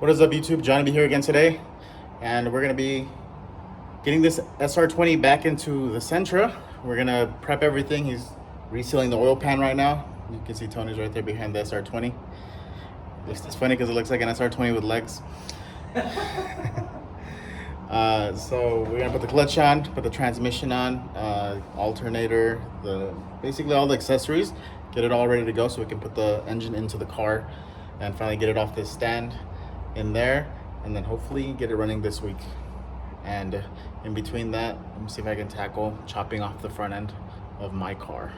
What is up, YouTube? Jonny here again today, and we're gonna be getting this SR20 back into the Sentra. We're gonna prep everything. He's resealing the oil pan right now. You can see Tony's right there behind the SR20. It's funny because it looks like an SR20 with legs. So we're gonna put the clutch on, put the transmission on, alternator, basically all the accessories, get it all ready to go so we can put the engine into the car and finally get it off this stand in there, and then hopefully get it running this week. And in between that, let me see if I can tackle chopping off the front end of my car.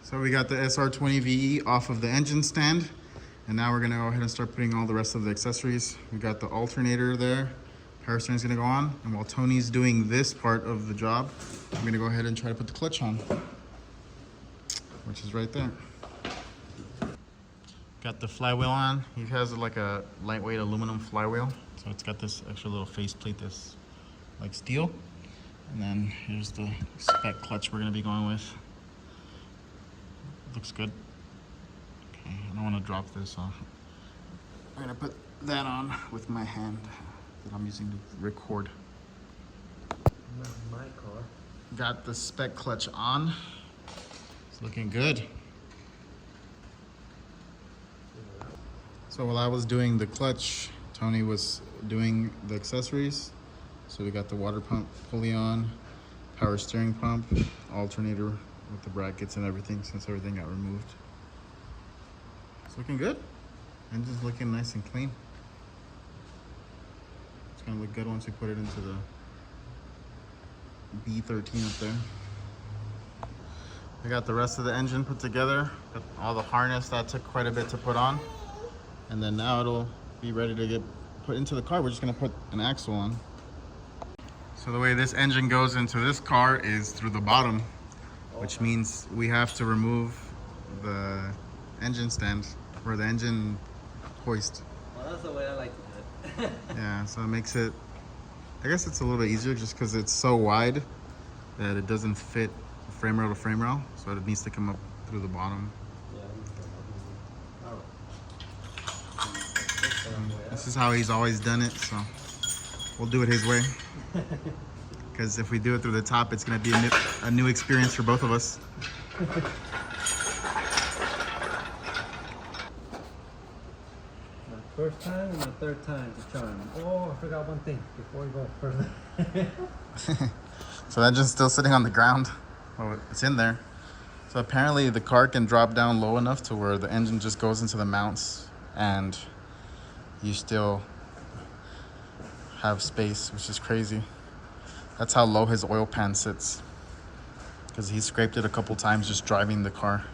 So we got the SR20 VE off of the engine stand, and now we're gonna go ahead and start putting all the rest of the accessories. We got the alternator there, power steering's gonna go on, and while Tony's doing this part of the job, I'm gonna go ahead and try to put the clutch on, which is right there. Got the flywheel on. He has like a lightweight aluminum flywheel, so it's got this extra little faceplate that's like steel. And then here's the spec clutch we're gonna be going with. Looks good. Okay, I don't want to drop this, so I'm gonna put that on with my hand that I'm using to record. Not my car. Got the spec clutch on. It's looking good. So while I was doing the clutch, Tony was doing the accessories. So we got the water pump pulley on, power steering pump, alternator with the brackets and everything since everything got removed. It's looking good. Engine's looking nice and clean. It's gonna look good once we put it into the B13 up there. We got the rest of the engine put together. Got all the harness that took quite a bit to put on. And then now it'll be ready to get put into the car. We're just gonna put an axle on. So the way this engine goes into this car is through the bottom, which means we have to remove the engine stand or the engine hoist. Well, that's the way I like to do it. Yeah, so it makes it, I guess it's a little bit easier just because it's so wide that it doesn't fit frame rail to frame rail. So it needs to come up through the bottom. This is how he's always done it, so we'll do it his way. Because if we do it through the top, it's going to be a new experience for both of us. My first time and my third time to charm. Oh, I forgot one thing before we go further. So that engine's still sitting on the ground. Oh, it's in there. So apparently the car can drop down low enough to where the engine just goes into the mounts and you still have space, which is crazy. That's how low his oil pan sits, because he scraped it a couple times just driving the car.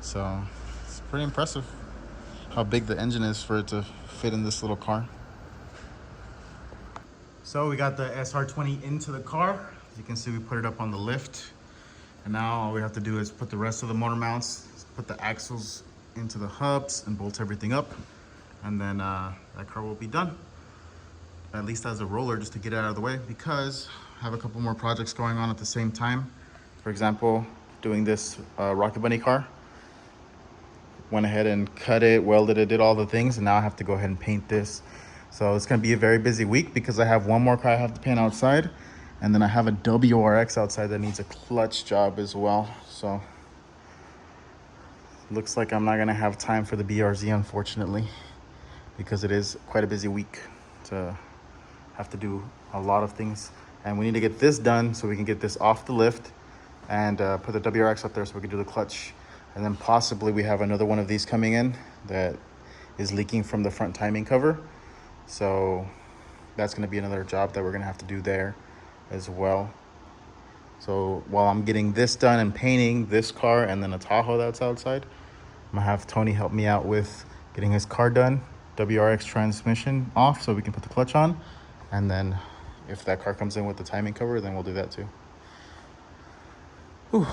So it's pretty impressive how big the engine is for it to fit in this little car. So we got the SR20 into the car. As you can see, we put it up on the lift, and now all we have to do is put the rest of the motor mounts, put the axles into the hubs and bolt everything up, and then that car will be done. At least as a roller, just to get it out of the way, because I have a couple more projects going on at the same time. For example, doing this Rocket Bunny car. Went ahead and cut it, welded it, did all the things, and now I have to go ahead and paint this. So it's gonna be a very busy week because I have one more car I have to paint outside, and then I have a WRX outside that needs a clutch job as well. So looks like I'm not gonna have time for the BRZ, unfortunately, because it is quite a busy week to have to do a lot of things. And we need to get this done so we can get this off the lift and put the WRX up there so we can do the clutch. And then possibly we have another one of these coming in that is leaking from the front timing cover. So that's gonna be another job that we're gonna have to do there as well. So while I'm getting this done and painting this car and then a Tahoe that's outside, I'm gonna have Tony help me out with getting his car done, WRX transmission off so we can put the clutch on. And then if that car comes in with the timing cover, then we'll do that too. Whew,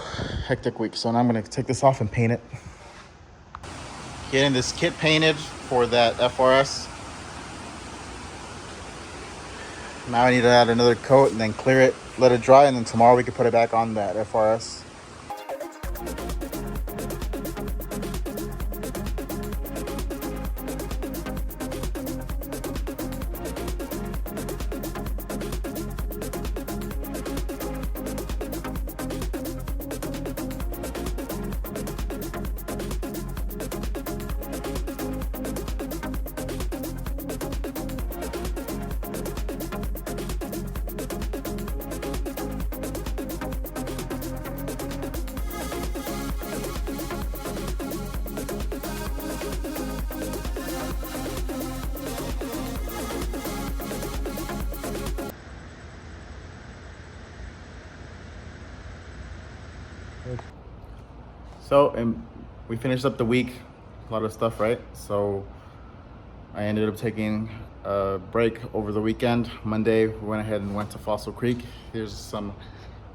hectic week. So now I'm gonna take this off and paint it. Getting this kit painted for that FRS. Now I need to add another coat and then clear it, let it dry, and then tomorrow we can put it back on that FRS. So, we finished up the week, a lot of stuff, right? So I ended up taking a break over the weekend. Monday, we went ahead and went to Fossil Creek. Here's some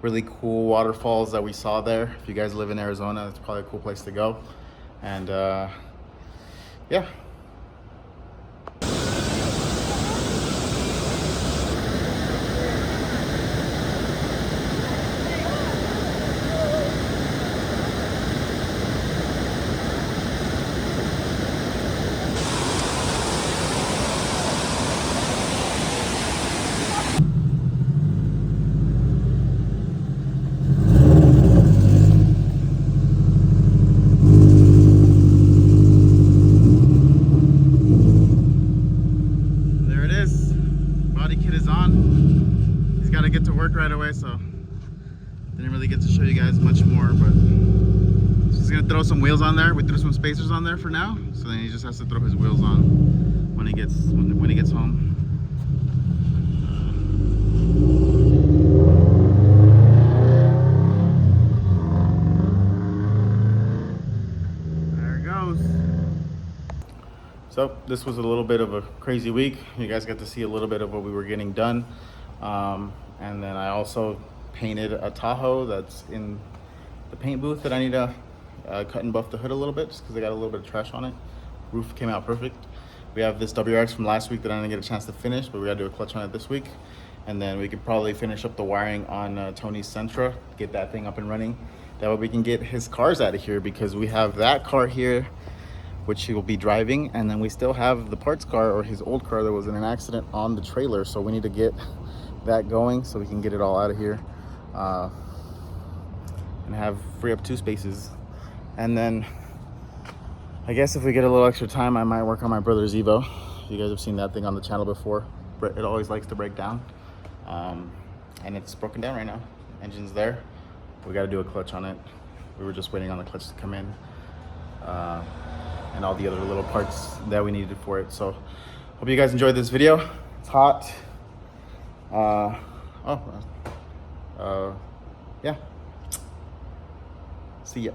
really cool waterfalls that we saw there. If you guys live in Arizona, it's probably a cool place to go. And yeah. Get to work right away, so didn't really get to show you guys much more, but he's gonna throw some wheels on there. We threw some spacers on there for now, so then he just has to throw his wheels on when he gets home. There it goes. So this was a little bit of a crazy week. You guys got to see a little bit of what we were getting done. And then I also painted a Tahoe that's in the paint booth that I need to cut and buff the hood a little bit, just because I got a little bit of trash on it. Roof came out perfect. We have this WRX from last week that I didn't get a chance to finish, but we gotta do a clutch on it this week. And then we could probably finish up the wiring on Tony's Sentra, get that thing up and running. That way we can get his cars out of here, because we have that car here, which he will be driving, and then we still have the parts car, or his old car that was in an accident, on the trailer. So we need to get that going so we can get it all out of here and have free up 2 spaces. And then I guess if we get a little extra time, I might work on my brother's Evo. You guys have seen that thing on the channel before. It always likes to break down, and it's broken down right now. Engine's there. We got to do a clutch on it. We were just waiting on the clutch to come in, and all the other little parts that we needed for it. So hope you guys enjoyed this video. It's hot. Yeah. See ya.